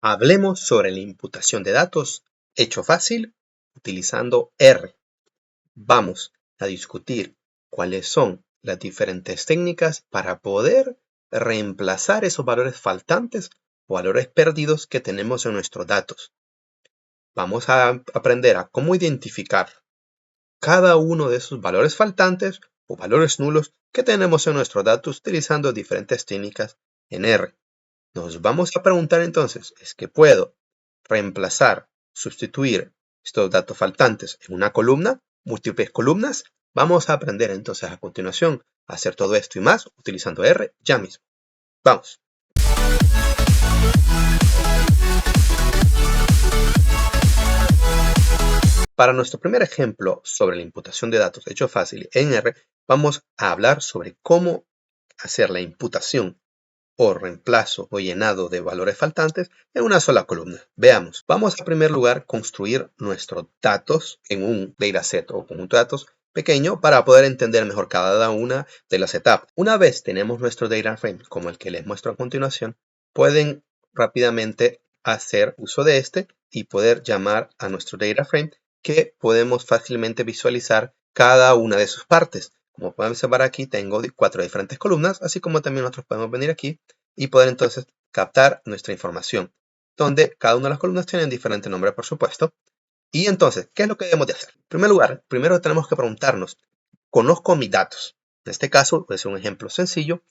Hablemos sobre la imputación de datos hecho fácil utilizando R. Vamos a discutir cuáles son las diferentes técnicas para poder reemplazar esos valores faltantes o valores perdidos que tenemos en nuestros datos. Vamos a aprender a cómo identificar cada uno de esos valores faltantes o valores nulos que tenemos en nuestros datos utilizando diferentes técnicas en R. Nos vamos a preguntar entonces, ¿es que puedo reemplazar, sustituir estos datos faltantes en una columna, múltiples columnas? Vamos a aprender entonces a continuación a hacer todo esto y más utilizando R ya mismo. Vamos. Para nuestro primer ejemplo sobre la imputación de datos hecho fácil en R, vamos a hablar sobre cómo hacer la imputación o reemplazo o llenado de valores faltantes en una sola columna. Veamos, vamos a en primer lugar construir nuestros datos en un dataset o conjunto de datos pequeño para poder entender mejor cada una de las etapas. Una vez tenemos nuestro data frame como el que les muestro a continuación, pueden rápidamente hacer uso de este y poder llamar a nuestro data frame que podemos fácilmente visualizar cada una de sus partes. Como pueden observar aquí, tengo 4 diferentes columnas, así como también nosotros podemos venir aquí y poder entonces captar nuestra información, donde cada una de las columnas tienen diferente nombre, por supuesto. Y entonces, ¿qué es lo que debemos de hacer? En primer lugar, primero tenemos que preguntarnos, ¿conozco mis datos? En este caso, es un ejemplo sencillo.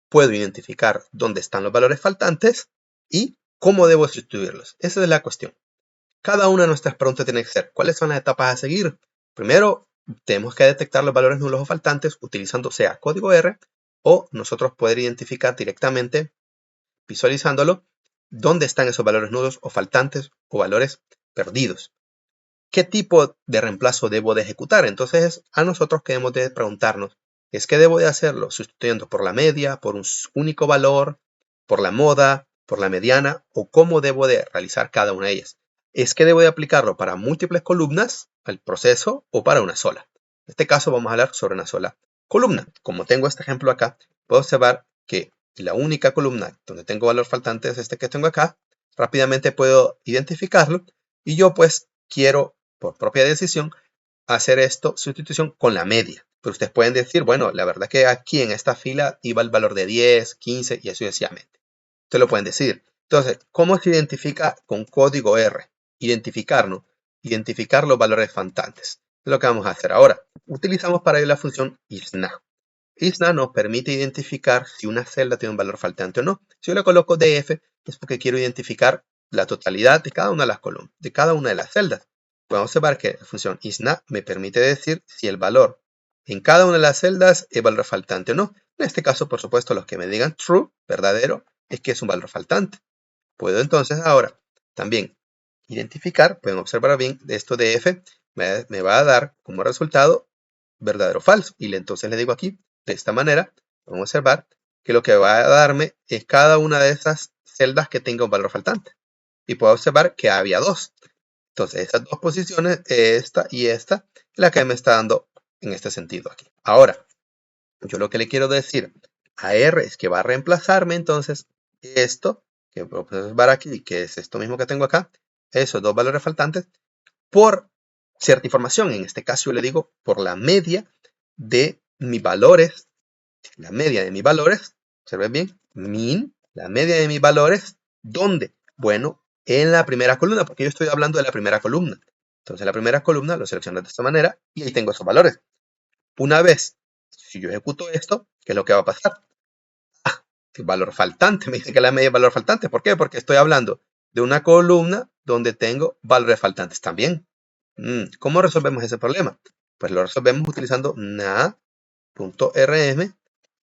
Puedo identificar dónde están los valores faltantes y cómo debo sustituirlos. Esa es la cuestión. Cada una de nuestras preguntas tiene que ser, ¿cuáles son las etapas a seguir? Primero, tenemos que detectar los valores nulos o faltantes utilizando sea código R o nosotros poder identificar directamente, visualizándolo, dónde están esos valores nulos o faltantes o valores perdidos. ¿Qué tipo de reemplazo debo de ejecutar? Entonces, a nosotros que debemos de preguntarnos, ¿es que debo de hacerlo sustituyendo por la media, por un único valor, por la moda, por la mediana, o cómo debo de realizar cada una de ellas? ¿Es que debo de aplicarlo para múltiples columnas al proceso o para una sola? En este caso vamos a hablar sobre una sola columna. Como tengo este ejemplo acá, puedo observar que la única columna donde tengo valor faltante es este que tengo acá. Rápidamente puedo identificarlo y yo pues quiero, por propia decisión, hacer esto, sustitución con la media. Pero ustedes pueden decir, bueno, la verdad que aquí en esta fila iba el valor de 10, 15 y así sucesivamente. Ustedes lo pueden decir. Entonces, ¿cómo se identifica con código R? Identificar los valores faltantes. Es lo que vamos a hacer ahora. Utilizamos para ello la función isNa. isNa nos permite identificar si una celda tiene un valor faltante o no. Si yo le coloco df, es porque quiero identificar la totalidad de cada una de las columnas, de cada una de las celdas. Podemos observar que la función isNa me permite decir si el valor en cada una de las celdas es valor faltante o no. En este caso, por supuesto, los que me digan true, verdadero, es que es un valor faltante. Puedo entonces ahora también identificar, pueden observar bien, esto de f me va a dar como resultado verdadero o falso. Y entonces le digo aquí, de esta manera, vamos a observar que lo que va a darme es cada una de esas celdas que tenga un valor faltante. Y puedo observar que había 2. Entonces, estas dos posiciones, esta y esta, es la que me está dando en este sentido aquí. Ahora, yo lo que le quiero decir a R es que va a reemplazarme entonces esto, que puedo observar aquí, que es esto mismo que tengo acá, esos dos valores faltantes, por cierta información. En este caso yo le digo por la media de mis valores, observen bien, min, la media de mis valores, ¿dónde? Bueno, en la primera columna, porque yo estoy hablando de la primera columna. Entonces la primera columna lo selecciono de esta manera y ahí tengo esos valores. Una vez, si yo ejecuto esto, ¿qué es lo que va a pasar? El valor faltante, me dice que la media es valor faltante. ¿Por qué? Porque estoy hablando de una columna donde tengo valores faltantes también. ¿Cómo resolvemos ese problema? Pues lo resolvemos utilizando na.rm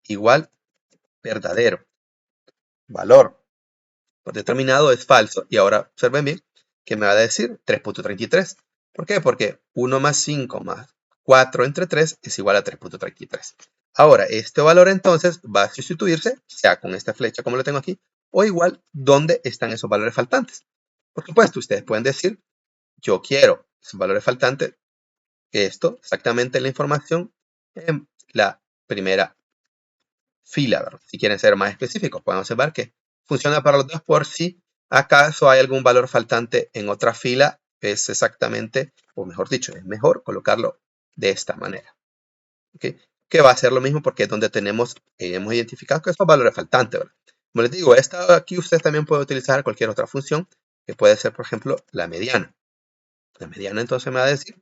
igual verdadero. Valor por determinado es falso. Y ahora observen bien que me va a decir 3.33. ¿Por qué? Porque 1 más 5 más 4 entre 3 es igual a 3.33. Ahora, este valor entonces va a sustituirse, sea con esta flecha como lo tengo aquí, o igual donde están esos valores faltantes. Por supuesto, ustedes pueden decir, yo quiero esos valores faltantes, esto, exactamente la información en la primera fila, ¿verdad? Si quieren ser más específicos, pueden observar que funciona para los dos por si ¿Acaso hay algún valor faltante en otra fila? Es exactamente, o mejor dicho, es mejor colocarlo de esta manera. ¿Okay? Que va a ser lo mismo porque es donde hemos identificado que estos valores faltantes, ¿verdad? Como les digo, aquí usted también puede utilizar cualquier otra función, que puede ser, por ejemplo, la mediana. La mediana entonces me va a decir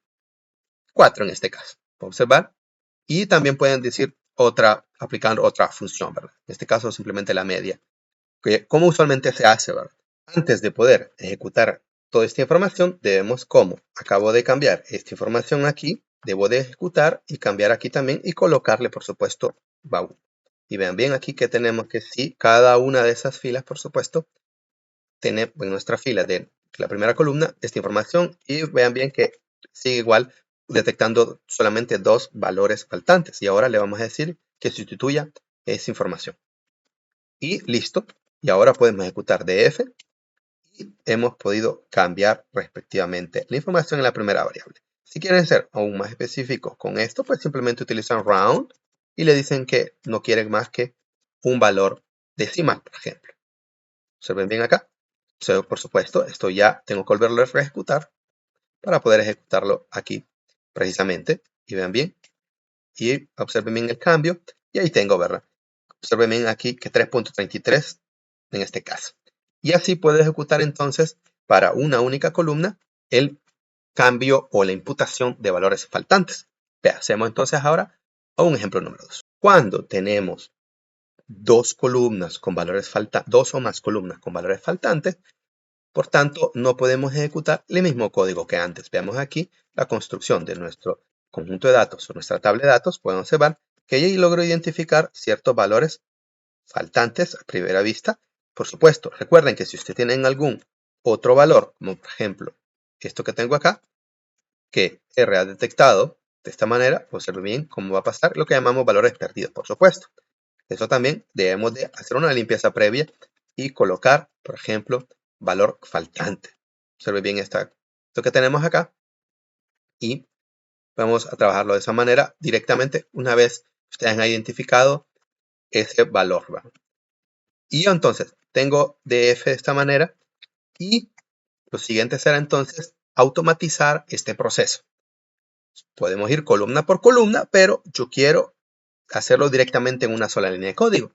4 en este caso. ¿Puedo observar? Y también pueden decir aplicando otra función, ¿verdad? En este caso simplemente la media. ¿Cómo usualmente se hace, ¿verdad? Antes de poder ejecutar toda esta información, debemos, como acabo de cambiar esta información aquí, debo de ejecutar y cambiar aquí también y colocarle, por supuesto, baúl. Y vean bien aquí que tenemos que sí, cada una de esas filas, por supuesto, tiene en nuestra fila de la primera columna esta información y vean bien que sigue igual detectando solamente 2 valores faltantes. Y ahora le vamos a decir que sustituya esa información. Y listo. Y ahora podemos ejecutar df y hemos podido cambiar respectivamente la información en la primera variable. Si quieren ser aún más específicos con esto, pues simplemente utilizan round y le dicen que no quieren más que un valor decimal, por ejemplo. Observen bien acá. Por supuesto, esto ya tengo que volverlo a ejecutar para poder ejecutarlo aquí precisamente. Y vean bien. Y observen bien el cambio. Y ahí tengo, ¿verdad? Observen bien aquí que 3.33 en este caso. Y así puede ejecutar entonces para una única columna el cambio o la imputación de valores faltantes. Hacemos entonces ahora un ejemplo número 2. Cuando tenemos dos o más columnas con valores faltantes, por tanto, no podemos ejecutar el mismo código que antes. Veamos aquí la construcción de nuestro conjunto de datos o nuestra tabla de datos. Podemos observar que ya logro identificar ciertos valores faltantes a primera vista. Por supuesto, recuerden que si ustedes tienen algún otro valor, como por ejemplo esto que tengo acá, que R ha detectado de esta manera, observen bien cómo va a pasar lo que llamamos valores perdidos, por supuesto. Eso también debemos de hacer una limpieza previa y colocar, por ejemplo, valor faltante. Observen bien esto que tenemos acá y vamos a trabajarlo de esa manera directamente una vez ustedes han identificado ese valor, ¿verdad? Y entonces tengo df de esta manera y lo siguiente será entonces automatizar este proceso. Podemos ir columna por columna, pero yo quiero hacerlo directamente en una sola línea de código.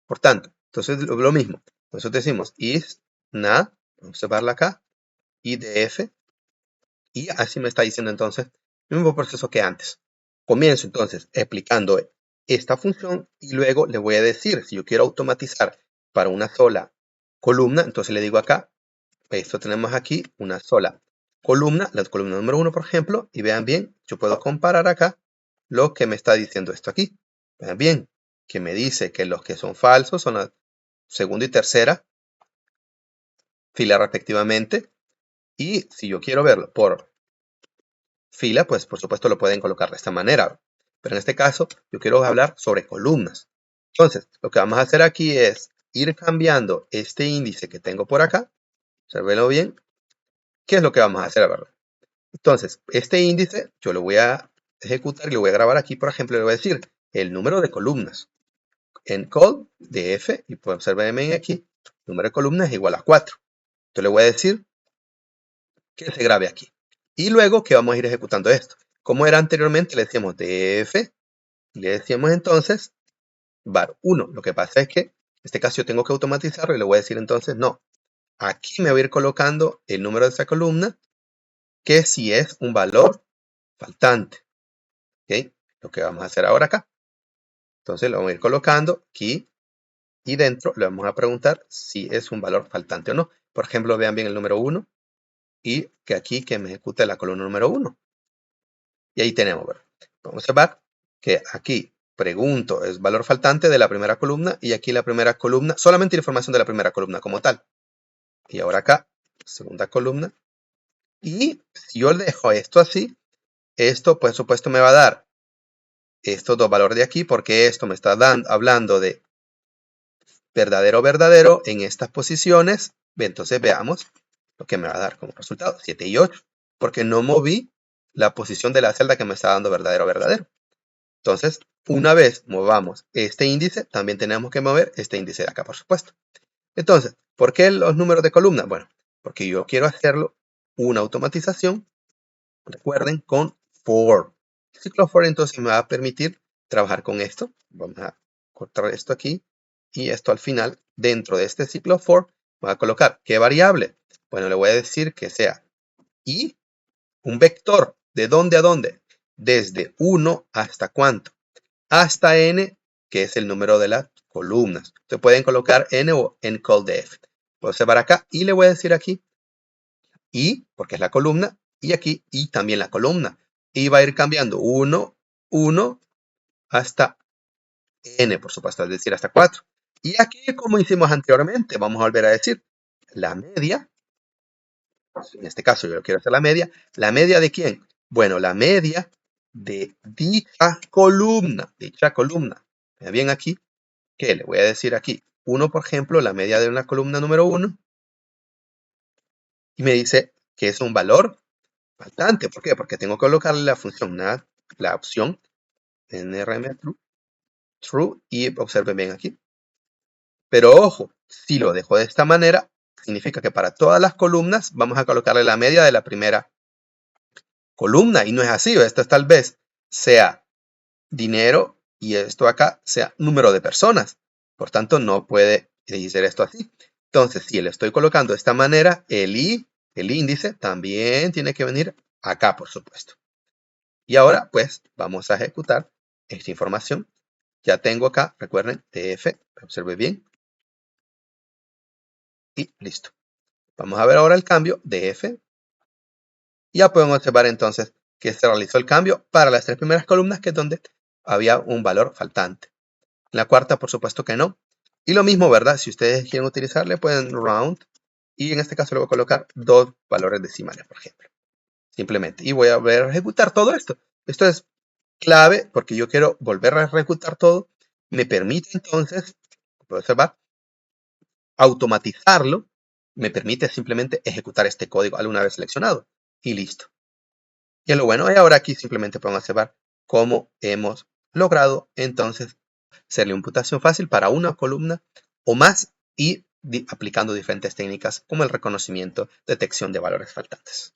Por tanto, entonces lo mismo. Nosotros decimos is na, vamos a observarla acá, idf, y así me está diciendo entonces el mismo proceso que antes. Comienzo entonces explicando esta función y luego le voy a decir, si yo quiero automatizar para una sola columna, entonces le digo acá, esto tenemos aquí una sola columna, la columna número 1, por ejemplo, y vean bien, yo puedo comparar acá lo que me está diciendo esto aquí. Vean bien, que me dice que los que son falsos son la segunda y tercera fila respectivamente. Y si yo quiero verlo por fila, pues por supuesto lo pueden colocar de esta manera. Pero en este caso, yo quiero hablar sobre columnas. Entonces, lo que vamos a hacer aquí es ir cambiando este índice que tengo por acá. Observenlo bien. ¿Qué es lo que vamos a hacer, verdad? Entonces, este índice yo lo voy a ejecutar y lo voy a grabar aquí, por ejemplo, le voy a decir el número de columnas. En call de F, y pueden observarme aquí, número de columnas es igual a 4. Entonces le voy a decir que se grabe aquí. Y luego que vamos a ir ejecutando esto. Como era anteriormente, le decíamos df, y le decíamos entonces var1. Lo que pasa es que en este caso yo tengo que automatizarlo y le voy a decir entonces no. Aquí me voy a ir colocando el número de esa columna, que si es un valor faltante. ¿Okay? Lo que vamos a hacer ahora acá. Entonces lo vamos a ir colocando aquí y dentro le vamos a preguntar si es un valor faltante o no. Por ejemplo, vean bien el número 1 y que aquí que me ejecute la columna número 1. Y ahí tenemos, ¿verdad? Vamos a observar que aquí pregunto es valor faltante de la primera columna y aquí la primera columna, solamente información de la primera columna como tal. Y ahora acá, segunda columna. Y si yo dejo esto así, esto por supuesto me va a dar estos dos valores de aquí porque esto me está hablando de verdadero en estas posiciones. Entonces veamos lo que me va a dar como resultado, 7 y 8, porque no moví la posición de la celda que me está dando verdadero. Entonces, una vez movamos este índice, también tenemos que mover este índice de acá, por supuesto. Entonces, ¿por qué los números de columna? Bueno, porque yo quiero hacerlo una automatización, recuerden, con for. El ciclo for entonces me va a permitir trabajar con esto. Vamos a cortar esto aquí y esto al final, dentro de este ciclo for, voy a colocar ¿qué variable? Bueno, le voy a decir que sea y un vector. ¿De dónde a dónde? Desde 1 hasta ¿cuánto? Hasta n, que es el número de las columnas. Se pueden colocar n o n call def. Puedo observar acá y le voy a decir aquí y, porque es la columna, y aquí y también la columna. Y va a ir cambiando 1, 1 hasta n, por supuesto, es decir, hasta 4. Y aquí, como hicimos anteriormente, vamos a volver a decir la media. En este caso yo quiero hacer la media. ¿La media de quién? Bueno, la media de dicha columna. Dicha columna. Vean bien aquí que le voy a decir aquí 1, por ejemplo, la media de una columna número 1. Y me dice que es un valor faltante. ¿Por qué? Porque tengo que colocarle la función la opción nrm true y observen bien aquí. Pero ojo, si lo dejo de esta manera, significa que para todas las columnas vamos a colocarle la media de la primera columna. Y no es así. Esto tal vez sea dinero y esto acá sea número de personas. Por tanto, no puede ser esto así. Entonces, si le estoy colocando de esta manera, el índice, también tiene que venir acá, por supuesto. Y ahora, pues, vamos a ejecutar esta información. Ya tengo acá, recuerden, df, observe bien. Y listo. Vamos a ver ahora el cambio, df. Ya podemos observar entonces que se realizó el cambio para las 3 primeras columnas, que es donde había un valor faltante. En la cuarta, por supuesto que no. Y lo mismo, ¿verdad? Si ustedes quieren utilizarle, pueden round. Y en este caso le voy a colocar 2 valores decimales, por ejemplo. Simplemente. Y voy a volver a ejecutar todo esto. Esto es clave porque yo quiero volver a ejecutar todo. Me permite entonces, puedo observar, automatizarlo. Me permite simplemente ejecutar este código alguna vez seleccionado. Y listo. Y lo bueno es ahora aquí simplemente podemos observar cómo hemos logrado entonces hacerle imputación fácil para una columna o más y aplicando diferentes técnicas como el reconocimiento, detección de valores faltantes.